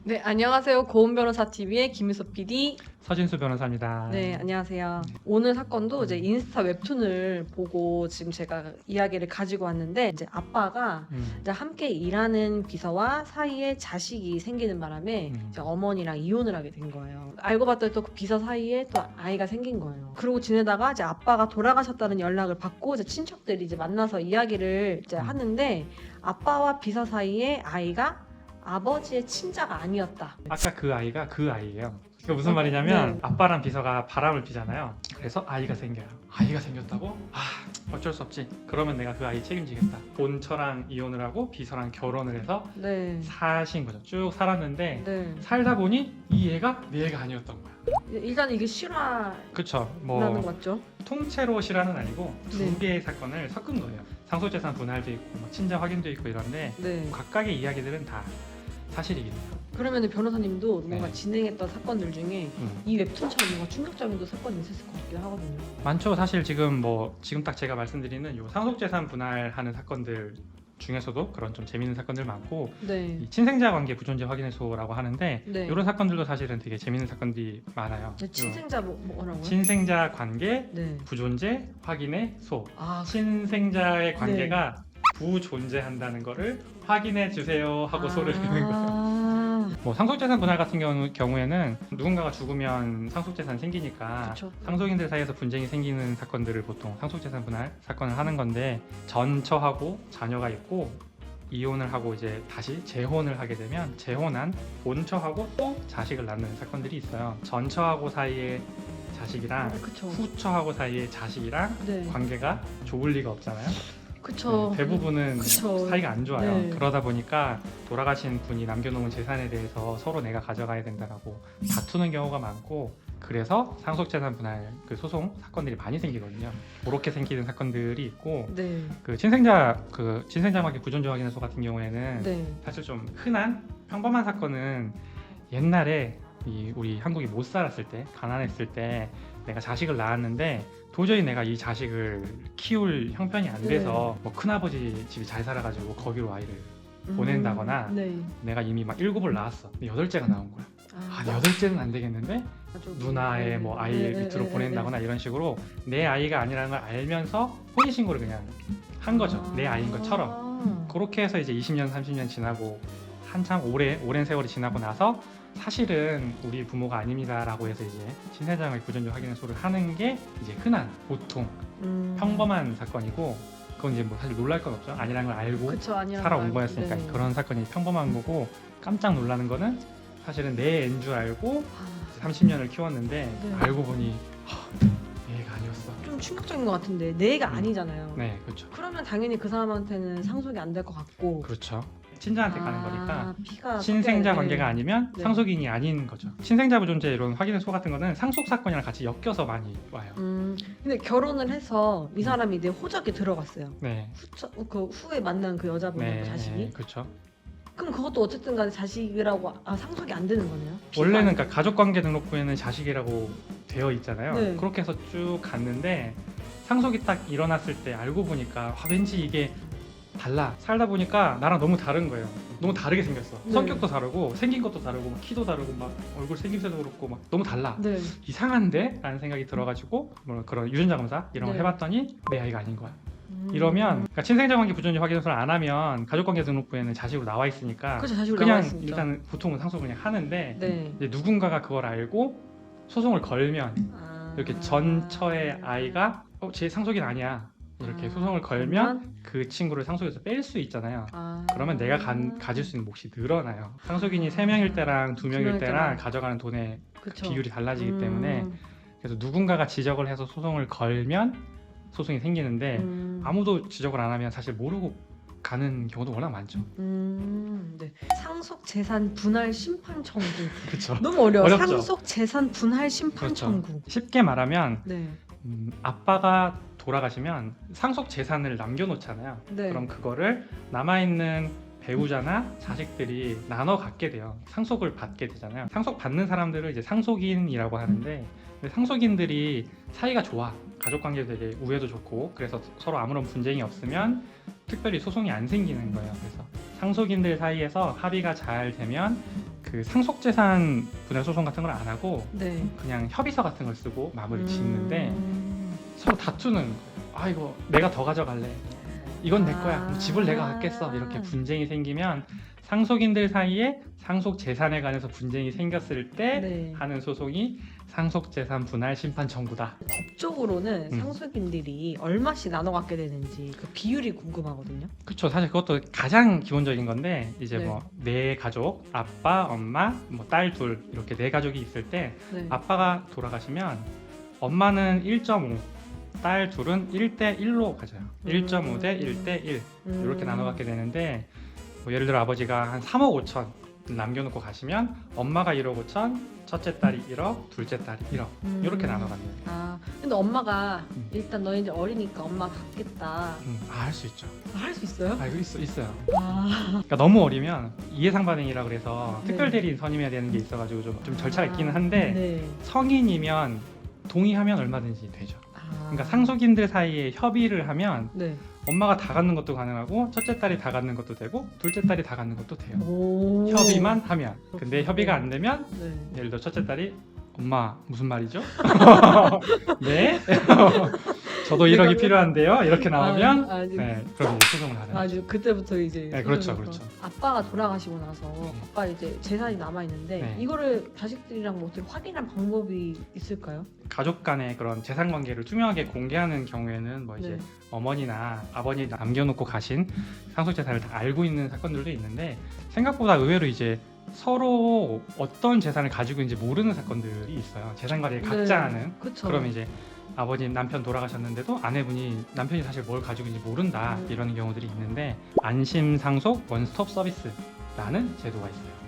네, 안녕하세요. 고은 변호사 TV의 김유섭 PD. 서진수 변호사입니다. 네, 안녕하세요. 오늘 사건도 이제 인스타 웹툰을 보고 지금 제가 이야기를 가지고 왔는데, 이제 아빠가 이제 함께 일하는 비서와 사이에 자식이 생기는 바람에 이제 어머니랑 이혼을 하게 된 거예요. 알고 봤더니 또 그 비서 사이에 또 아이가 생긴 거예요. 그러고 지내다가 이제 아빠가 돌아가셨다는 연락을 받고 이제 친척들이 이제 만나서 이야기를 이제 하는데, 아빠와 비서 사이에 아이가 아버지의 친자가 아니었다. 아까 그 아이가 그 아이예요. 그게 무슨 말이냐면 네. 아빠랑 비서가 바람을 피잖아요. 그래서 아이가 생겨요. 아이가 생겼다고? 어쩔 수 없지. 그러면 내가 그 아이 책임지겠다. 본처랑 이혼을 하고 비서랑 결혼을 해서 네. 사신 거죠. 쭉 살았는데 네. 살다 보니 이 애가 내 애가 아니었던 거야. 일단 이게 실화라는 그쵸. 거 맞죠? 통째로 실화는 아니고 두 네. 개의 사건을 섞은 거예요. 상속재산 분할도 있고 친자 확인도 있고 이런데 네. 각각의 이야기들은 다 사실이긴 해요. 그러면 변호사님도 뭔가 네. 진행했던 사건들 중에 이 웹툰처럼 뭔가 충격적인 사건이 있었을 것 같기도 하거든요. 많죠. 사실 지금 딱 제가 말씀드리는 요 상속재산 분할하는 사건들 중에서도 그런 좀 재밌는 사건들 많고, 네. 이 친생자 관계 부존재 확인해소라고 하는데 네. 이런 사건들도 사실은 되게 재밌는 사건들이 많아요. 네, 친생자 뭐라고요? 친생자 관계 네. 부존재 확인해소. 아, 친생자의 관계가 부존재한다는 거를 확인해 주세요 하고 소를 내는 거예요. 뭐 상속재산 분할 같은 경우에는 누군가가 죽으면 상속재산 생기니까 그쵸. 상속인들 사이에서 분쟁이 생기는 사건들을 보통 상속재산 분할 사건을 하는 건데, 전처하고 자녀가 있고 이혼을 하고 이제 다시 재혼을 하게 되면 재혼한 본처하고 또 자식을 낳는 사건들이 있어요. 전처하고 사이의 자식이랑 그쵸. 후처하고 사이의 자식이랑 네. 관계가 좋을 리가 없잖아요. 그쵸. 네, 대부분은 그쵸. 사이가 안 좋아요. 네. 그러다 보니까 돌아가신 분이 남겨놓은 재산에 대해서 서로 내가 가져가야 된다라고 다투는 경우가 많고, 그래서 상속재산 분할 그 소송 사건들이 많이 생기거든요. 그렇게 생기는 사건들이 있고, 네. 그 친생자 관계 부존재 확인해소 같은 경우에는 네. 사실 좀 흔한 평범한 사건은 옛날에 우리 한국이 못 살았을 때, 가난했을 때 내가 자식을 낳았는데 도저히 내가 이 자식을 키울 형편이 안 돼서 뭐 큰아버지 집이 잘 살아가지고 거기로 아이를 보낸다거나, 네. 내가 이미 막 7을 낳았어. 근데 8째가 나온 거야. 아, 8째는 안 되겠는데 가족이. 누나의 뭐 아이 네, 밑으로 네, 네, 보낸다거나 이런 식으로 내 아이가 아니라는 걸 알면서 혼인신고를 그냥 한 거죠. 내 아이인 것처럼. 그렇게 해서 이제 20년, 30년 지나고 한참 오랜 세월이 지나고 나서 사실은 우리 부모가 아닙니다라고 해서 이제 친생자의 부존재 확인해소를 하는 게 이제 흔한, 보통 평범한 사건이고, 그건 이제 뭐 사실 놀랄 건 없죠. 아니라는 걸 알고 그쵸, 아니라는 살아온 걸. 거였으니까. 네. 그런 사건이 평범한 거고, 깜짝 놀라는 거는 사실은 내 애인 줄 알고 아, 30년을 키웠는데 네. 알고 보니 내 애가 아니었어. 좀 충격적인 것 같은데 내 애가 아니잖아요. 네, 그렇죠. 그러면 당연히 그 사람한테는 상속이 안 될 것 같고. 그렇죠. 친자한테 가는 거니까 피가 친생자 섞여야 관계가 돼. 아니면 네. 상속인이 아닌 거죠. 친생자 부존재 이런 확인해소 같은 거는 상속 사건이랑 같이 엮여서 많이 와요. 근데 결혼을 해서 이 사람이 내 호적에 들어갔어요. 네. 그 후에 만난 그 여자분의 네, 자식이. 그렇죠. 그럼 그것도 어쨌든 간에 자식이라고 상속이 안 되는 거네요. 피가 원래는 안- 그러니까 가족관계 등록부에는 자식이라고 되어 있잖아요. 네. 그렇게 해서 쭉 갔는데 상속이 딱 일어났을 때 알고 보니까 왠지 이게 달라. 살다 보니까 나랑 너무 다른 거예요. 너무 다르게 생겼어. 네. 성격도 다르고 생긴 것도 다르고 막 키도 다르고 막 얼굴 생김새도 그렇고 막 너무 달라. 네. 이상한데? 라는 생각이 들어가지고 뭐 그런 유전자 검사 이런 걸 네. 해봤더니 내 아이가 아닌 거야. 이러면 그러니까 친생자 관계 부존재 확인서를 안 하면 가족관계 등록부에는 자식으로 나와 있으니까 그렇죠, 자식으로 나와 그냥 있으니까. 일단 보통은 상속을 그냥 하는데, 네. 이제 누군가가 그걸 알고 소송을 걸면 이렇게 전처의 아이가 제 상속인 아니야 이렇게 소송을 걸면 그 친구를 상속에서 뺄 수 있잖아요. 그러면 내가 가질 수 있는 몫이 늘어나요. 상속인이 3명일 때랑 2명일 때랑 가져가는 돈의 그쵸. 비율이 달라지기 때문에, 그래서 누군가가 지적을 해서 소송을 걸면 소송이 생기는데 아무도 지적을 안 하면 사실 모르고 가는 경우도 워낙 많죠. 네. 상속 재산 분할 심판 청구. 그렇죠. 너무 어려워. 어렵죠. 상속 재산 분할 심판 그렇죠. 청구. 쉽게 말하면 네. 아빠가 돌아가시면 상속 재산을 남겨놓잖아요. 네. 그럼 그거를 남아있는 배우자나 자식들이 나눠 갖게 돼요. 상속을 받게 되잖아요. 상속 받는 사람들을 이제 상속인이라고 하는데, 근데 상속인들이 사이가 좋아. 가족관계 되게 우애도 좋고, 그래서 서로 아무런 분쟁이 없으면 특별히 소송이 안 생기는 거예요. 그래서 상속인들 사이에서 합의가 잘 되면 그 그 상속재산 분할 소송 같은 걸 안 하고 네. 그냥 협의서 같은 걸 쓰고 마무리 짓는데 서로 다투는 거예요. 아 이거 내가 더 가져갈래. 이건 내 거야. 그럼 집을 내가 갖겠어. 이렇게 분쟁이 생기면 상속인들 사이에 상속 재산에 관해서 분쟁이 생겼을 때 네. 하는 소송이 상속재산 분할 심판 청구다. 법적으로는 상속인들이 얼마씩 나눠 갖게 되는지 그 비율이 궁금하거든요. 그렇죠. 사실 그것도 가장 기본적인 건데 이제 네. 뭐 네 가족, 아빠, 엄마, 뭐 딸 둘 이렇게 네 가족이 있을 때 네. 아빠가 돌아가시면 엄마는 1.5, 딸 둘은 1대 1로 가져요. 1.5 대 1대 1 이렇게 나눠 갖게 되는데 뭐 예를 들어 아버지가 한 3억 5천 남겨놓고 가시면 엄마가 1억 5천, 첫째 딸이 1억, 둘째 딸이 1억 이렇게 나눠 갑니다. 아, 근데 엄마가 음. 일단 너희 이제 어리니까 엄마 갖겠다. 할 수 있죠. 할 수 있어요? 이거 있어요. 아, 그러니까 너무 어리면 이해상반응이라 그래서 네. 특별 대리인 선임해야 되는 게 있어가지고 좀 절차가 있기는 한데 네. 성인이면 동의하면 얼마든지 되죠. 아. 그러니까 상속인들 사이에 협의를 하면 네. 엄마가 다 갖는 것도 가능하고 첫째 딸이 다 갖는 것도 되고 둘째 딸이 다 갖는 것도 돼요. 오. 협의만 하면. 근데 그렇군요. 협의가 안 되면 네. 예를 들어 첫째 딸이 엄마 무슨 말이죠? 네? 저도 1억이 필요한데요. 이렇게 나오면 아주, 네, 그럼 이제 소송을 하는 거죠. 아주 그때부터 이제 네, 그렇죠, 소송을 그렇죠. 아빠가 돌아가시고 나서 아빠 이제 재산이 남아 있는데 네. 이거를 자식들이랑 뭐 어떻게 확인할 방법이 있을까요? 가족 간의 그런 재산 관계를 투명하게 공개하는 경우에는 뭐 이제 네. 어머니나 아버님 남겨놓고 가신 상속 재산을 다 알고 있는 사건들도 있는데 생각보다 의외로 이제 서로 어떤 재산을 가지고 있는지 모르는 사건들이 있어요. 재산 관리를 각자 하는. 그렇죠. 그러면 이제 아버님 남편 돌아가셨는데도 아내분이 남편이 사실 뭘 가지고 있는지 모른다 이러는 경우들이 있는데 안심 상속 원스톱 서비스라는 제도가 있어요.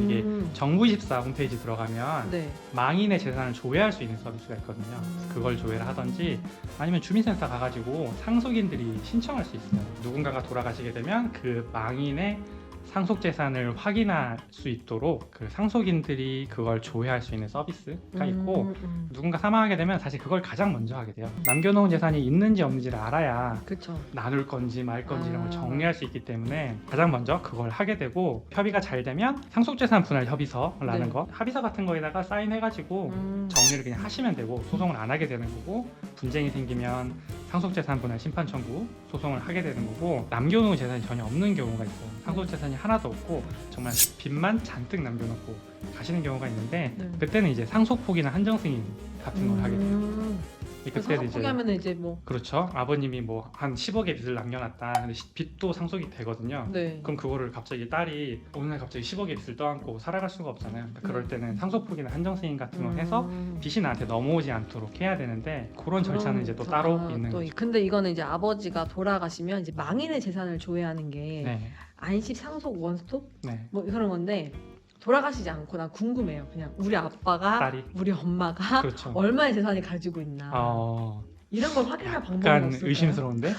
이게 정부24 홈페이지 들어가면 네. 망인의 재산을 조회할 수 있는 서비스가 있거든요. 그래서 그걸 조회를 하든지 아니면 주민센터 가가지고 상속인들이 신청할 수 있어요. 누군가가 돌아가시게 되면 그 망인의 상속 재산을 확인할 수 있도록 그 상속인들이 그걸 조회할 수 있는 서비스가 있고 누군가 사망하게 되면 사실 그걸 가장 먼저 하게 돼요. 남겨놓은 재산이 있는지 없는지를 알아야 그렇죠. 나눌 건지 말 건지 이런 걸 아. 정리할 수 있기 때문에 가장 먼저 그걸 하게 되고 협의가 잘 되면 상속재산 분할 협의서라는 네. 거 합의서 같은 거에다가 사인해가지고 정리를 그냥 하시면 되고 소송을 안 하게 되는 거고 분쟁이 생기면 상속재산 분할 심판 청구 소송을 하게 되는 거고 남겨놓은 재산이 전혀 없는 경우가 있어요. 상속재산이 하나도 없고 정말 빚만 잔뜩 남겨놓고 가시는 경우가 있는데 네. 그때는 이제 상속포기나 한정승인 같은 걸 하게 돼요. 그때는 이제 상속하면 이제 뭐 그렇죠. 아버님이 뭐 한 10억의 빚을 남겨놨다. 근데 빚도 상속이 되거든요. 네. 그럼 그거를 갑자기 딸이 어느 날 갑자기 10억의 빚을 떠안고 살아갈 수가 없잖아요. 그러니까 그럴 때는 상속포기나 한정승인 같은 걸 해서 빚이 나한테 넘어오지 않도록 해야 되는데 그런 절차는 이제 또 따로 있는 거죠. 근데 이거는 이제 아버지가 돌아가시면 이제 망인의 재산을 조회하는 게 네, 안심 상속 원스톱 네. 뭐 그런 건데 돌아가시지 않고 난 궁금해요. 그냥 우리 아빠가 딸이 우리 엄마가 그렇죠. 얼마의 재산이 가지고 있나 이런 걸 확인할 방법이 약간 없을까요? 의심스러운데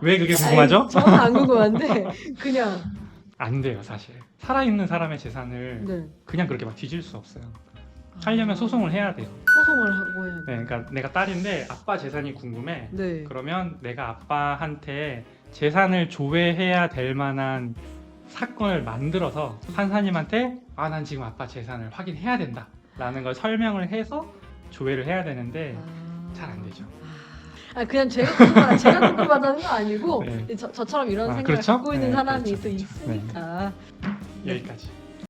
왜 그게 궁금하죠? 아니, 저는 안 궁금한데 그냥 안 돼요, 사실. 살아있는 사람의 재산을 네. 그냥 그렇게 막 뒤질 수 없어요. 하려면 소송을 해야 돼요. 소송을 하고 해야 돼. 네, 그러니까 내가 딸인데 아빠 재산이 궁금해. 네. 그러면 내가 아빠한테 재산을 조회해야 될 만한 사건을 만들어서 판사님한테 아, 난 지금 아빠 재산을 확인해야 된다 라는 걸 설명을 해서 조회를 해야 되는데 잘 안 되죠. 그냥 제가 궁금하다는 거 아니고 네. 저처럼 이런 생각을 그렇죠? 갖고 있는 네, 사람이 그렇죠, 또 그렇죠. 있으니까 여기까지.